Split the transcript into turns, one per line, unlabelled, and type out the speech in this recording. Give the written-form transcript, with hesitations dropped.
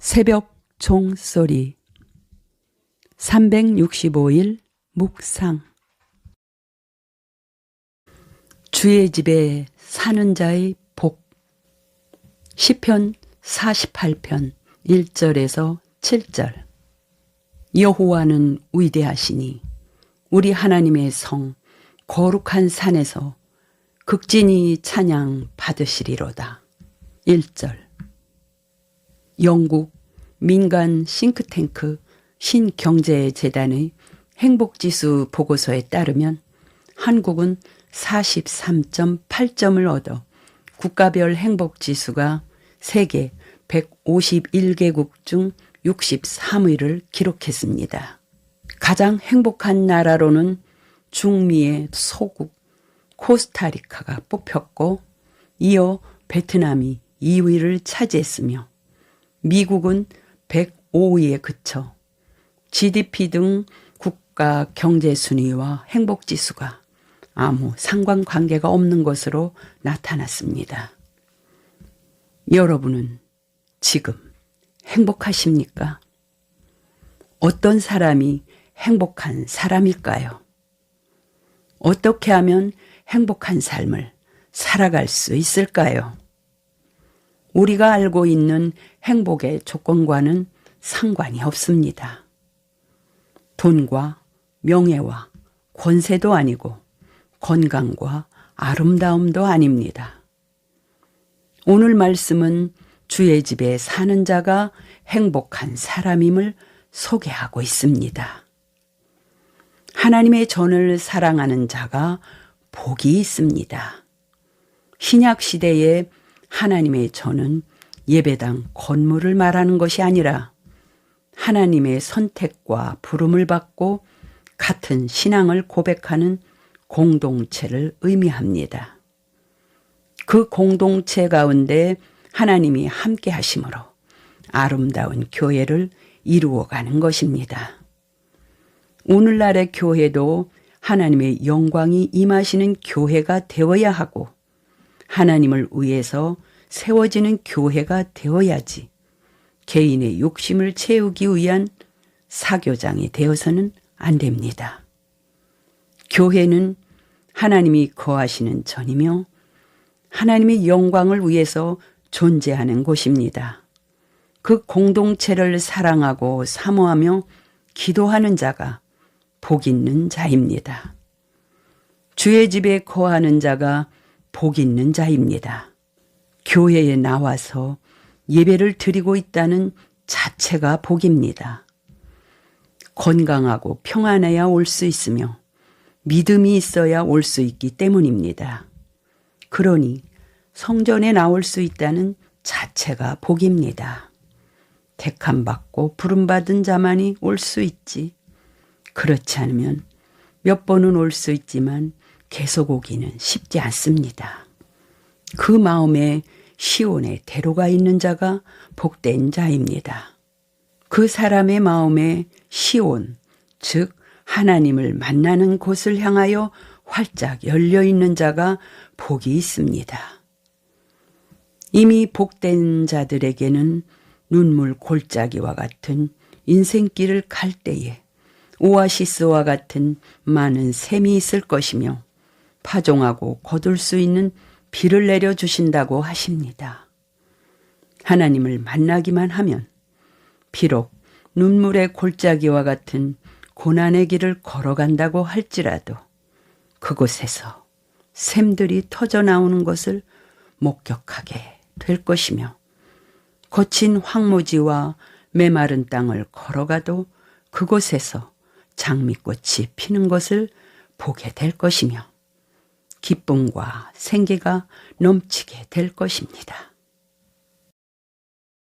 새벽 종소리 365일 묵상. 주의 집에 사는 자의 복. 시편 48편 1절에서 7절. 여호와는 위대하시니 우리 하나님의 성 거룩한 산에서 극진히 찬양 받으시리로다. 1절. 영국 민간 싱크탱크 신경제재단의 행복지수 보고서에 따르면 한국은 43.8점을 얻어 국가별 행복지수가 세계 151개국 중 63위를 기록했습니다. 가장 행복한 나라로는 중미의 소국 코스타리카가 뽑혔고 이어 베트남이 2위를 차지했으며 미국은 105위에 그쳐 GDP 등 국가 경제 순위와 행복지수가 아무 상관관계가 없는 것으로 나타났습니다. 여러분은 지금 행복하십니까? 어떤 사람이 행복한 사람일까요? 어떻게 하면 행복한 삶을 살아갈 수 있을까요? 우리가 알고 있는 행복의 조건과는 상관이 없습니다. 돈과 명예와 권세도 아니고 건강과 아름다움도 아닙니다. 오늘 말씀은 주의 집에 사는 자가 행복한 사람임을 소개하고 있습니다. 하나님의 전을 사랑하는 자가 복이 있습니다. 신약 시대에 하나님의 전은 예배당 건물을 말하는 것이 아니라 하나님의 선택과 부름을 받고 같은 신앙을 고백하는 공동체를 의미합니다. 그 공동체 가운데 하나님이 함께 하심으로 아름다운 교회를 이루어가는 것입니다. 오늘날의 교회도 하나님의 영광이 임하시는 교회가 되어야 하고 하나님을 위해서 세워지는 교회가 되어야지 개인의 욕심을 채우기 위한 사교장이 되어서는 안 됩니다. 교회는 하나님이 거하시는 전이며 하나님의 영광을 위해서 존재하는 곳입니다. 그 공동체를 사랑하고 사모하며 기도하는 자가 복 있는 자입니다. 주의 집에 거하는 자가 복 있는 자입니다. 교회에 나와서 예배를 드리고 있다는 자체가 복입니다. 건강하고 평안해야 올 수 있으며 믿음이 있어야 올 수 있기 때문입니다. 그러니 성전에 나올 수 있다는 자체가 복입니다. 택함받고 부름받은 자만이 올 수 있지. 그렇지 않으면 몇 번은 올 수 있지만 계속 오기는 쉽지 않습니다. 그 마음에 시온의 대로가 있는 자가 복된 자입니다. 그 사람의 마음에 시온, 즉 하나님을 만나는 곳을 향하여 활짝 열려 있는 자가 복이 있습니다. 이미 복된 자들에게는 눈물 골짜기와 같은 인생길을 갈 때에 오아시스와 같은 많은 샘이 있을 것이며 파종하고 거둘 수 있는 비를 내려주신다고 하십니다. 하나님을 만나기만 하면 비록 눈물의 골짜기와 같은 고난의 길을 걸어간다고 할지라도 그곳에서 샘들이 터져 나오는 것을 목격하게 될 것이며 거친 황무지와 메마른 땅을 걸어가도 그곳에서 장미꽃이 피는 것을 보게 될 것이며 기쁨과 생기가 넘치게 될 것입니다.